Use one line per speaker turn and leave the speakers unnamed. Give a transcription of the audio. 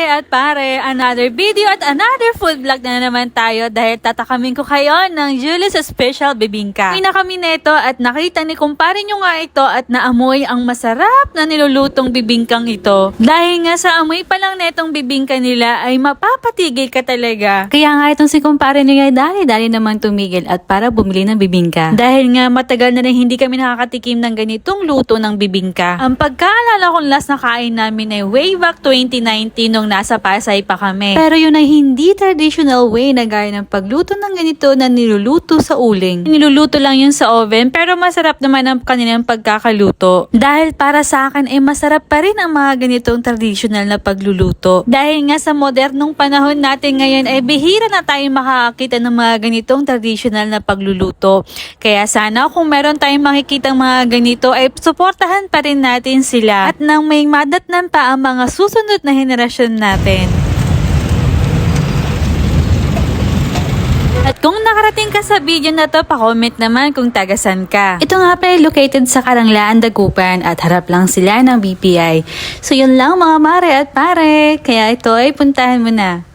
at pare, another video at another food vlog na naman tayo dahil tatakamin ko kayo ng Julie's Special Bibingka. Uwi na kami neto at nakita ni kumpare nyo nga ito at naamoy ang masarap na nilulutong bibingkang ito. Dahil nga sa amoy pa lang netong bibingka nila ay mapapatigil ka talaga. Kaya nga itong si kumpare nyo dali-dali naman tumigil at para bumili ng bibingka. Dahil nga matagal na rin hindi kami nakakatikim ng ganitong luto ng bibingka. Ang pagkaalala kong last na kain namin ay way back 2019 nung nasa Pasay pa kami. Pero yun ay hindi traditional way na gaya ng pagluto ng ganito na niluluto sa uling. Niluluto lang yun sa oven pero masarap naman ang kanilang pagkakaluto. Dahil para sa akin ay masarap pa rin ang mga ganitong traditional na pagluluto. Dahil nga sa modernong panahon natin ngayon ay bihira na tayong makakakita ng mga ganitong traditional na pagluluto. Kaya sana kung meron tayong makikitang mga ganito ay suportahan pa rin natin sila at nang may madatnan pa ang mga susunod na henerasyon natin. At kung nakarating ka sa video na to, pa-comment naman kung tagasan ka. Ito nga pala located sa Karanglaan, Dagupan at harap lang sila ng BPI. So yun lang mga mare at pare, kaya ito ay puntahan mo na.